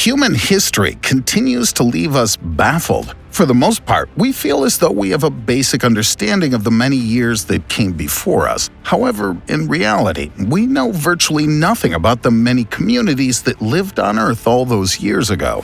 Human history continues to leave us baffled. For the most part, we feel as though we have a basic understanding of the many years that came before us. However, in reality, we know virtually nothing about the many communities that lived on Earth all those years ago.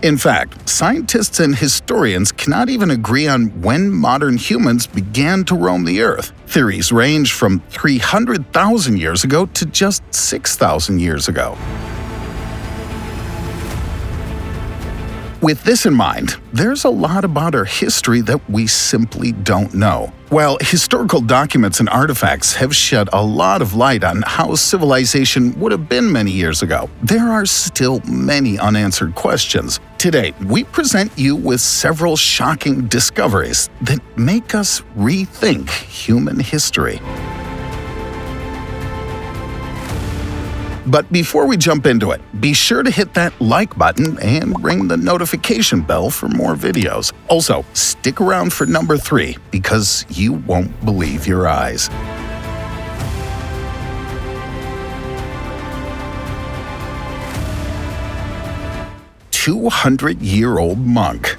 In fact, scientists and historians cannot even agree on when modern humans began to roam the Earth. Theories range from 300,000 years ago to just 6,000 years ago. With this in mind, there's a lot about our history that we simply don't know. While historical documents and artifacts have shed a lot of light on how civilization would have been many years ago, there are still many unanswered questions. Today, we present you with several shocking discoveries that make us rethink human history. But before we jump into it, be sure to hit that like button and ring the notification bell for more videos. Also, stick around for number 3 because you won't believe your eyes. 200-year-old monk.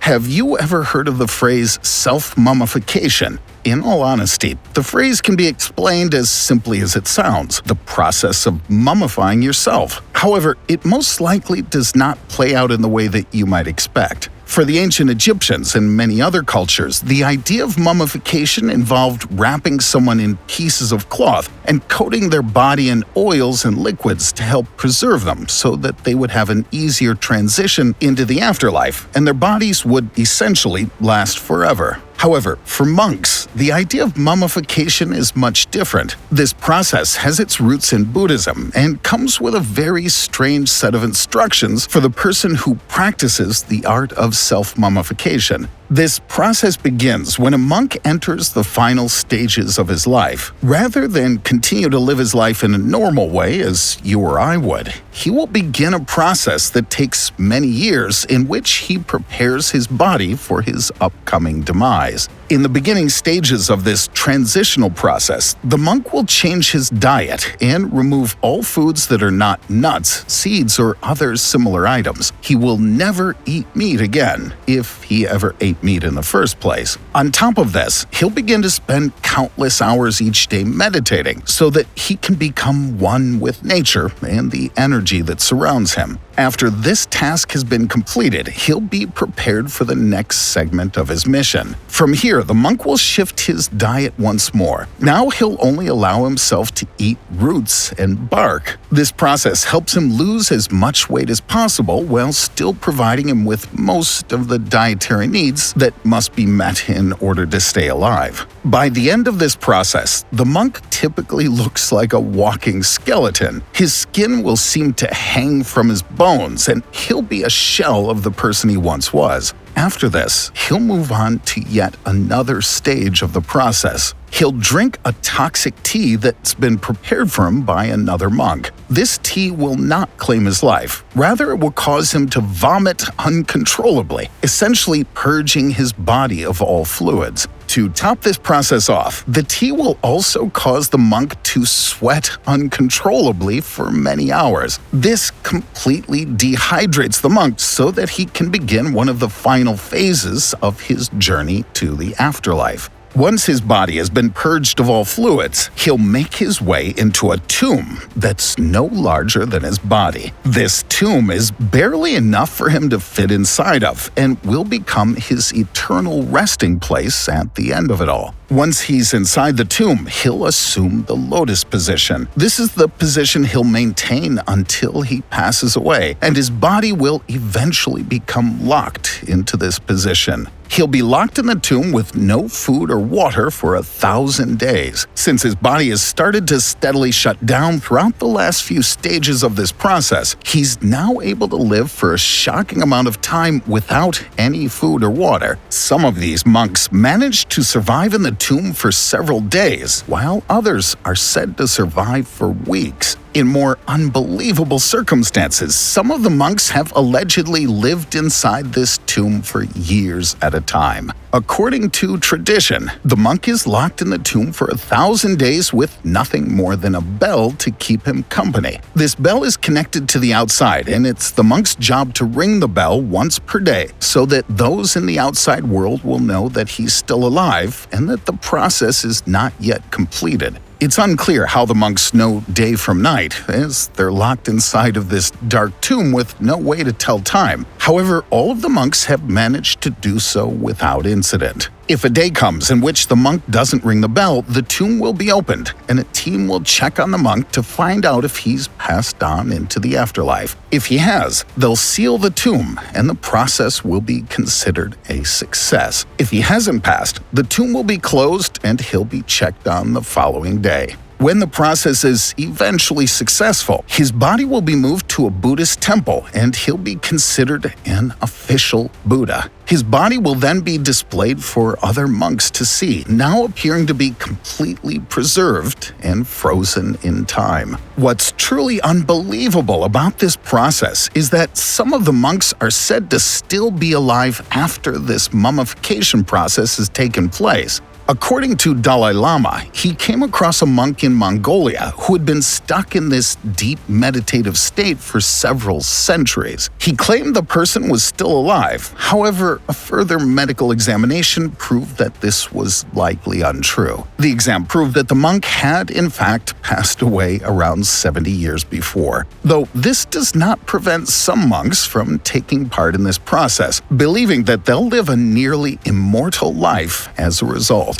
Have you ever heard of the phrase self-mummification? In all honesty, the phrase can be explained as simply as it sounds, the process of mummifying yourself. However, it most likely does not play out in the way that you might expect. For the ancient Egyptians and many other cultures, the idea of mummification involved wrapping someone in pieces of cloth and coating their body in oils and liquids to help preserve them so that they would have an easier transition into the afterlife and their bodies would essentially last forever. However, for monks, the idea of mummification is much different. This process has its roots in Buddhism and comes with a very strange set of instructions for the person who practices the art of self-mummification. This process begins when a monk enters the final stages of his life. Rather than continue to live his life in a normal way as you or I would, he will begin a process that takes many years in which he prepares his body for his upcoming demise. In the beginning stages of this transitional process, the monk will change his diet and remove all foods that are not nuts, seeds, or other similar items. He will never eat meat again, if he ever ate meat in the first place. On top of this, he'll begin to spend countless hours each day meditating so that he can become one with nature and the energy that surrounds him. After this task has been completed, he'll be prepared for the next segment of his mission. From here, the monk will shift his diet once more. Now he'll only allow himself to eat roots and bark. This process helps him lose as much weight as possible while still providing him with most of the dietary needs that must be met in order to stay alive. By the end of this process, the monk typically looks like a walking skeleton. His skin will seem to hang from his bones, and he'll be a shell of the person he once was. After this, he'll move on to yet another stage of the process. He'll drink a toxic tea that's been prepared for him by another monk. This tea will not claim his life. Rather, it will cause him to vomit uncontrollably, essentially purging his body of all fluids. To top this process off, the tea will also cause the monk to sweat uncontrollably for many hours. This completely dehydrates the monk so that he can begin one of the final phases of his journey to the afterlife. Once his body has been purged of all fluids, he'll make his way into a tomb that's no larger than his body. This tomb is barely enough for him to fit inside of and will become his eternal resting place at the end of it all. Once he's inside the tomb, he'll assume the lotus position. This is the position he'll maintain until he passes away, and his body will eventually become locked into this position. He'll be locked in the tomb with no food or water for 1,000 days. Since his body has started to steadily shut down throughout the last few stages of this process, he's now able to live for a shocking amount of time without any food or water. Some of these monks manage to survive in the tomb for several days, while others are said to survive for weeks. In more unbelievable circumstances, some of the monks have allegedly lived inside this tomb for years at a time. According to tradition, the monk is locked in the tomb for 1,000 days with nothing more than a bell to keep him company. This bell is connected to the outside, and it's the monk's job to ring the bell once per day so that those in the outside world will know that he's still alive and that the process is not yet completed. It's unclear how the monks know day from night, as they're locked inside of this dark tomb with no way to tell time. However, all of the monks have managed to do so without incident. If a day comes in which the monk doesn't ring the bell, the tomb will be opened, and a team will check on the monk to find out if he's passed on into the afterlife. If he has, they'll seal the tomb, and the process will be considered a success. If he hasn't passed, the tomb will be closed, and he'll be checked on the following day. When the process is eventually successful, his body will be moved to a Buddhist temple and he'll be considered an official Buddha. His body will then be displayed for other monks to see, now appearing to be completely preserved and frozen in time. What's truly unbelievable about this process is that some of the monks are said to still be alive after this mummification process has taken place. According to Dalai Lama, he came across a monk in Mongolia who had been stuck in this deep meditative state for several centuries. He claimed the person was still alive. However, a further medical examination proved that this was likely untrue. The exam proved that the monk had, in fact, passed away around 70 years before. Though this does not prevent some monks from taking part in this process, believing that they'll live a nearly immortal life as a result.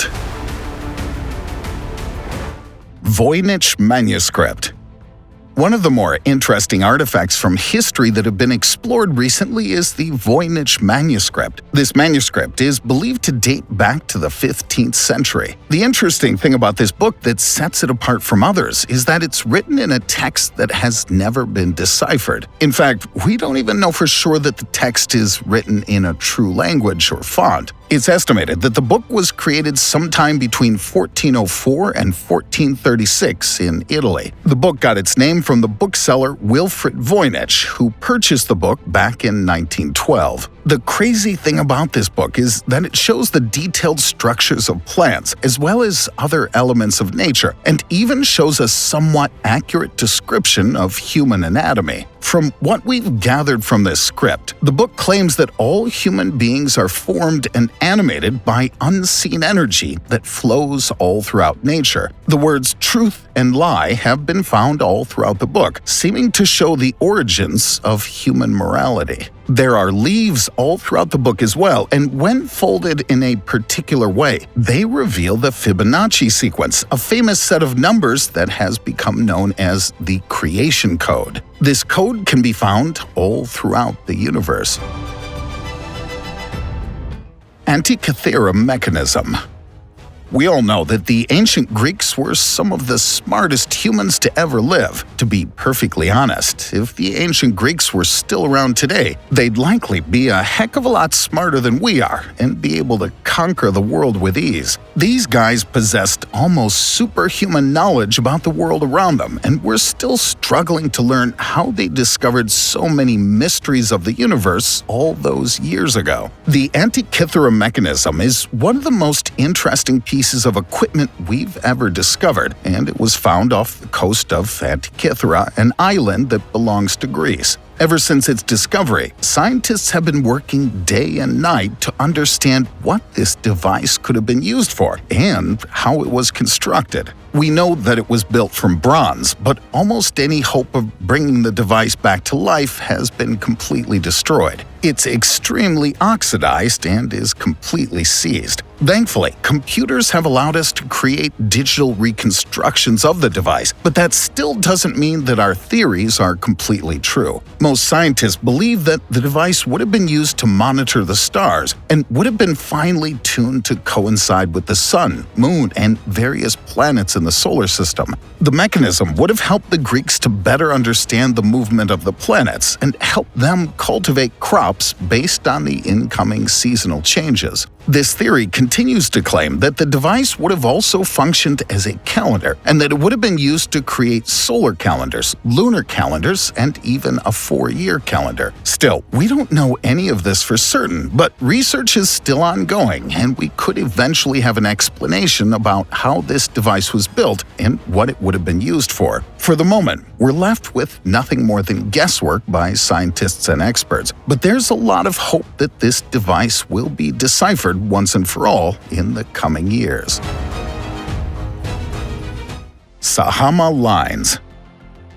Voynich manuscript. One of the more interesting artifacts from history that have been explored recently is the Voynich manuscript. This manuscript is believed to date back to the 15th century. The interesting thing about this book that sets it apart from others is that it's written in a text that has never been deciphered. In fact, we don't even know for sure that the text is written in a true language or font. It's estimated that the book was created sometime between 1404 and 1436 in Italy. The book got its name from the bookseller Wilfrid Voynich, who purchased the book back in 1912. The crazy thing about this book is that it shows the detailed structures of plants as well as other elements of nature, and even shows a somewhat accurate description of human anatomy. From what we've gathered from this script, the book claims that all human beings are formed and animated by unseen energy that flows all throughout nature. The words truth and lie have been found all throughout the book, seeming to show the origins of human morality. There are leaves all throughout the book as well, and when folded in a particular way, they reveal the Fibonacci sequence, a famous set of numbers that has become known as the creation code. This code can be found all throughout the universe. Anticatherine mechanism. We all know that the ancient Greeks were some of the smartest humans to ever live. To be perfectly honest, if the ancient Greeks were still around today, they'd likely be a heck of a lot smarter than we are and be able to conquer the world with ease. These guys possessed almost superhuman knowledge about the world around them, and we're still struggling to learn how they discovered so many mysteries of the universe all those years ago. The Antikythera mechanism is one of the most interesting pieces of equipment we've ever discovered, and it was found off the coast of Antikythera, an island that belongs to Greece. Ever since its discovery, scientists have been working day and night to understand what this device could have been used for and how it was constructed. We know that it was built from bronze, but almost any hope of bringing the device back to life has been completely destroyed. It's extremely oxidized and is completely seized. Thankfully, computers have allowed us to create digital reconstructions of the device, but that still doesn't mean that our theories are completely true. Most scientists believe that the device would have been used to monitor the stars and would have been finely tuned to coincide with the sun, moon, and various planets in the solar system. The mechanism would have helped the Greeks to better understand the movement of the planets and help them cultivate crops based on the incoming seasonal changes. This theory continues to claim that the device would have also functioned as a calendar, and that it would have been used to create solar calendars, lunar calendars, and even a 4-year calendar. Still, we don't know any of this for certain, but research is still ongoing, and we could eventually have an explanation about how this device was built and what it would have been used for. For the moment, we're left with nothing more than guesswork by scientists and experts, but there's a lot of hope that this device will be deciphered once and for all in the coming years. Sahama lines.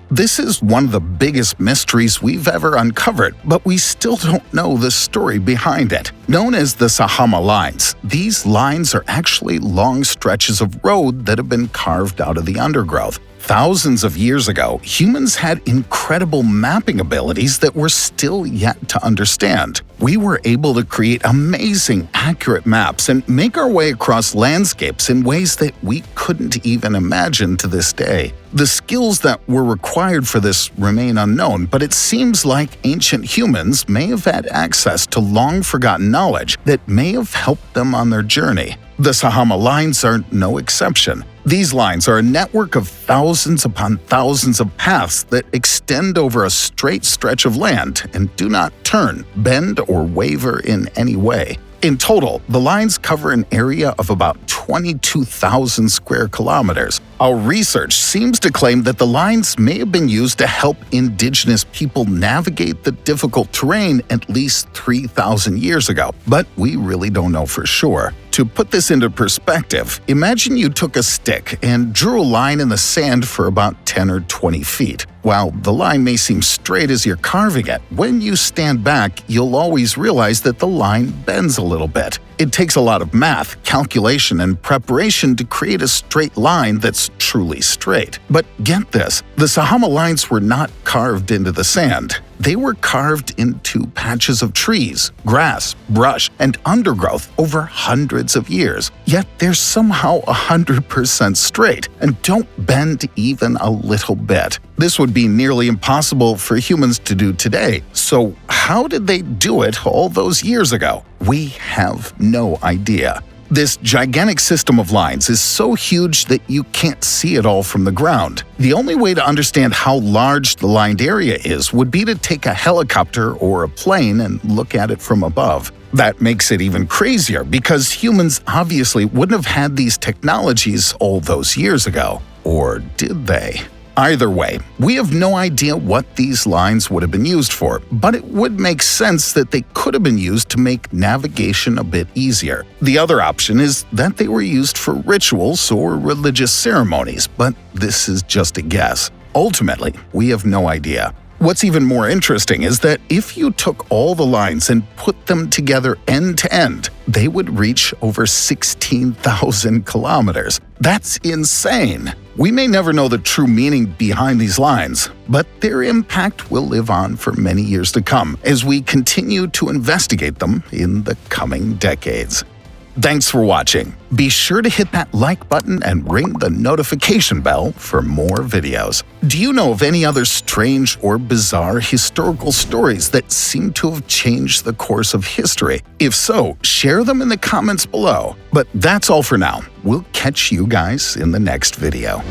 This is one of the biggest mysteries we've ever uncovered, but we still don't know the story behind it. Known as the Sahama lines, these lines are actually long stretches of road that have been carved out of the undergrowth. Thousands of years ago, humans had incredible mapping abilities that we're still yet to understand. We were able to create amazing, accurate maps and make our way across landscapes in ways that we couldn't even imagine to this day. The skills that were required for this remain unknown, but it seems like ancient humans may have had access to long-forgotten knowledge that may have helped them on their journey. The Sahama lines are no exception. These lines are a network of thousands upon thousands of paths that extend over a straight stretch of land and do not turn, bend, or waver in any way. In total, the lines cover an area of about 22,000 square kilometers. Our research seems to claim that the lines may have been used to help indigenous people navigate the difficult terrain at least 3,000 years ago, but we really don't know for sure. To put this into perspective, imagine you took a stick and drew a line in the sand for about 10 or 20 feet. While the line may seem straight as you're carving it, when you stand back, you'll always realize that the line bends a little bit. It takes a lot of math, calculation, and preparation to create a straight line that's truly straight. But get this, the Sahama lines were not carved into the sand. They were carved into patches of trees, grass, brush, and undergrowth over hundreds of years. Yet they're somehow 100% straight and don't bend even a little bit. This would be nearly impossible for humans to do today. So how did they do it all those years ago? We have no idea. This gigantic system of lines is so huge that you can't see it all from the ground. The only way to understand how large the lined area is would be to take a helicopter or a plane and look at it from above. That makes it even crazier because humans obviously wouldn't have had these technologies all those years ago. Or did they? Either way, we have no idea what these lines would have been used for, but it would make sense that they could have been used to make navigation a bit easier. The other option is that they were used for rituals or religious ceremonies, but this is just a guess. Ultimately, we have no idea. What's even more interesting is that if you took all the lines and put them together end to end, they would reach over 16,000 kilometers. That's insane! We may never know the true meaning behind these lines, but their impact will live on for many years to come as we continue to investigate them in the coming decades. Thanks for watching. Be sure to hit that like button and ring the notification bell for more videos. Do you know of any other strange or bizarre historical stories that seem to have changed the course of history? If so, share them in the comments below. But that's all for now. We'll catch you guys in the next video.